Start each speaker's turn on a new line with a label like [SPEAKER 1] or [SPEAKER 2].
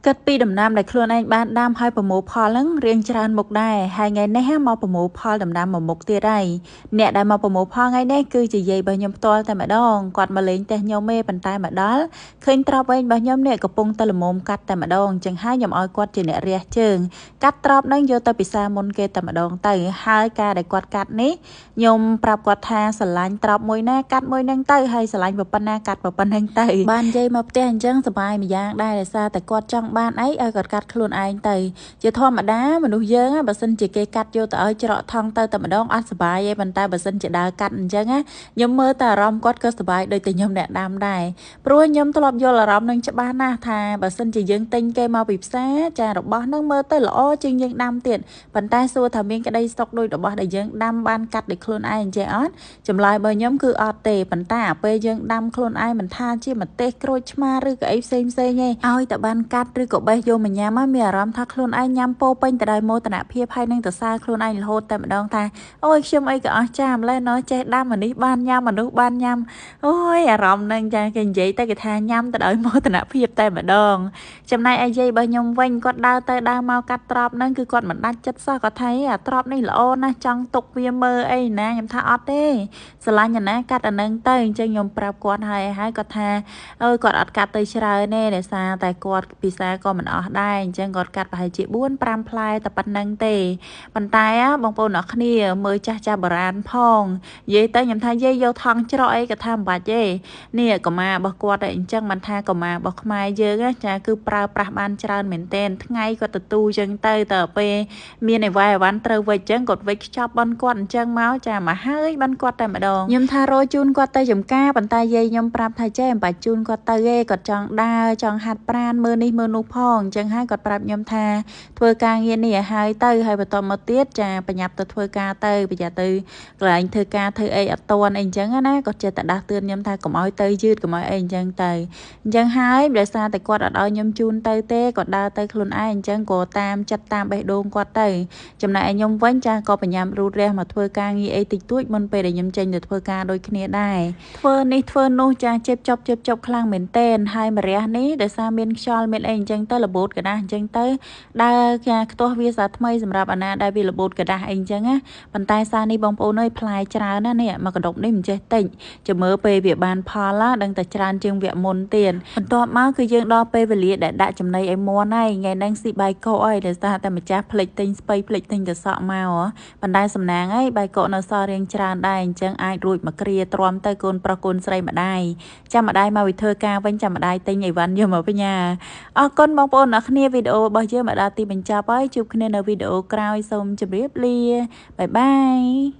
[SPEAKER 1] Cất pi đầm nam đại khuôn anh ban đam hai bờ mộ pò lắng riêng tràn một đài hai ngày nay mò bờ mộ pò đầm nam một mục tia đây nè đại mò bờ mộ pò ngày nay cứ chỉ dây bao nhom to tại mà đong quạt mà lên tay nhau mê bàn tay mà đó khinh trao bên bao nhom nè cặp bông tay là mồm cắt tại mà đong chẳng hai nhom oi quạt chỉ nè ria chừng cắt trao nâng vô tay bị xa môn kê tại mà đong tay hai ca đại quạt cắt ní nhom prap quạt tha sờ lạnh trao môi na cắt môi nâng tay hay sờ lạnh bờ pan na cắt bờ pan nâng tay ban dây mập tia chẳngสบายmà giangได้là xaแต่กอดจังบ้านไอ้กอดกัดខ្លួនឯងទៅជាធម្មតាមនុស្សយើងបើសិនជាគេកាត់យកទៅឲ្យច្រកថងទៅតែម្ដងអត់សុបាយទេប៉ុន្តែបើសិនជាដើរកាត់អញ្ចឹងខ្ញុំមើលតែអារម្មណ៍គាត់ក៏សុបាយដូចតែខ្ញុំអ្នកដាំដែរព្រោះខ្ញុំធ្លាប់យល់អារម្មណ៍នឹងច្បាស់ណាស់ថាបើសិនជាយើងទិញគេមកពីផ្សារចារបស់នឹងមើលទៅល្អជាងយើងដាំទៀតប៉ុន្តែសួរថាមានក្តីស្តុកដូចរបស់ដែលយើងដាំបានកាត់ដោយខ្លួនឯងចេះអត់ចម្លើយបើខ្ញុំគឺអត់ទេប៉ុន្តែពេលយើងដាំខ្លួនឯងមិនថាជាម្ទេសក្រូចឆ្មាឬក៏អីផ្សេងទេឲ្យតែបានកាត់ឬក៏បេះយកមកញ៉ាំមានអារម្មណ៍ថាខ្លួនឯងញ៉ាំពោពេញទៅដោយមោទនភាពហើយនឹងទៅសារខ្លួនឯងរហូតតែម្ដងថាអូយខ្ញុំអីក៏អស់ចាម្លេះណោះចេះដាំអានេះបានញ៉ាំអានោះបានញ៉ាំអូយអារម្មណ៍នឹងចាគេនិយាយតែគេថាញ៉ាំទៅដោយមោទនភាពតែម្ដងចំណែកឯយាយរបស់ខ្ញុំវិញគាត់ដើរទៅដើរមកកាត់ត្រប់ហ្នឹងគឺគាត់មិនដាច់ចិត្តសោះគាត់ថាអាត្រប់នេះល្អណាស់ចង់ទុកវាមើលអីណាខ្ញុំថាអត់ទេស្រឡាញ់អាណាកាត់អានឹងទៅអញ្ចឹងខ្ញុំប្រាប់គាត់ហើយគាត់ថាអើយគាត់អត់កាត់ទៅច្រើនទេដោយសារតែគាត់ពិសាក៏មិនអស់ដែរអញ្ចឹងគាត់កាត់ប្រហែលជា4 5ផ្លែតែប៉ុណ្្នឹងទេប៉ុន្តែបងប្អូនអ្នកគ្នាមើលចាស់បុរាណផងនិយាយទៅខ្ញុំថាយាយយកថង់ច្រកអីក៏ថាមិនបាច់ទេនេះកម៉ារបស់គាត់អញ្ចឹងមិនថាកម៉ារបស់ខ្មែរយើងចាគឺប្រើប្រាស់បានច្រើនមែនទែនថ្ងៃគាត់ទទួលអញ្ចឹងទៅពេលមានអីវ៉ៃអវ៉ាន់ត្រូវវិចអញ្ចឹងគាត់វិចខ្ចប់បនគាត់អញ្ចឹងមកចាមកហើយបនគាត់តែម្ដងខ្ញុំថារោជូនគាត់ទៅចំការប៉ុន្តែយាយខ្ញុំប្រាប់ថាចេះមិនបាច់ជូនគាត់ទៅទេគាត់ចង់ដើរចង់ហាត់ប្រាណមើលនេះមើលនោះផងអញ្ចឹងហើយគាត់ប្រាប់ខ្ញុំថាធ្វើការងារនេះឲ្យហើយទៅហើយបន្តមកទៀតចាប្រញាប់ទៅធ្វើការទៅប្រយ័ត្នទៅកន្លែងធ្វើការធ្វើអីអត់តន់អីអញ្ចឹងណាគាត់ចេះតែដាស់តឿនខ្ញុំថាកុំឲ្យទៅយឺតកុំឲ្យអីអញ្ចឹងទៅអញ្ចឹងហើយដោយសារតែគាត់អត់ឲ្យខ្ញុំជូនទៅទេគាត់ដើរទៅខ្លួនឯងអញ្ចឹងក៏តាមចិត្តតាមបេះដូងគាត់ទៅចំណែកឯខ្ញុំវិញចាក៏ប្រញាប់រូតរះមកធ្វើការងារអីតិចតួចមុនពេលដែលខ្ញុំចេញទៅធ្វើការដូចគ្នាដែរធ្វើនេះធ្វើនោះចាជិបចប់ខ្លាំងមែនទែនហើយមរះនេះដោយសារមានខ្យល់មានអីអញ្ចឹងទៅរបូតកដាស់អញ្ចឹងទៅដើរខ្ទាស់វាសាថ្មីសម្រាប់អាណាដែលវារបូតកដាស់អីអញ្ចឹងណាប៉ុន្តែសារនេះបងប្អូនអើយផ្លែច្រើនណានេះមកកដុកនេះមិនចេះតិចចាំមើលពេលវាបានផលដឹងតែច្រើនជាងវគ្គមុនទៀតបន្ទាប់មកគឺយើងដល់ពេលវេលាដែលដាក់ចំណីឲ្យមន់ហើយថ្ងៃហ្នឹងស៊ីបាយកកអីដោយសារតែម្ចាស់ផ្លេចទិញស្ពៃផ្លេចទិញទៅសក់មកប៉ុន្តែសំណាងអីបាយកកនៅសល់រៀងច្រើនដែរអញ្ចឹងអាចរួចមកគ្រាទ្រាំទៅកូនប្រុសកូនស្រីម្ដាយចាំម្ដាយមកវិធ្វើការវិញចាំម្ដាយទិញអីវ៉ាន់យកមកបញ្ញាអរគុណបងប្អូនអ្នកគ្នាវីដេអូរបស់យើងមកដល់ទីបញ្ចប់ហើយជួបគ្នានៅវីដេអូក្រោយសូមជម្រាបលាបាយបាយ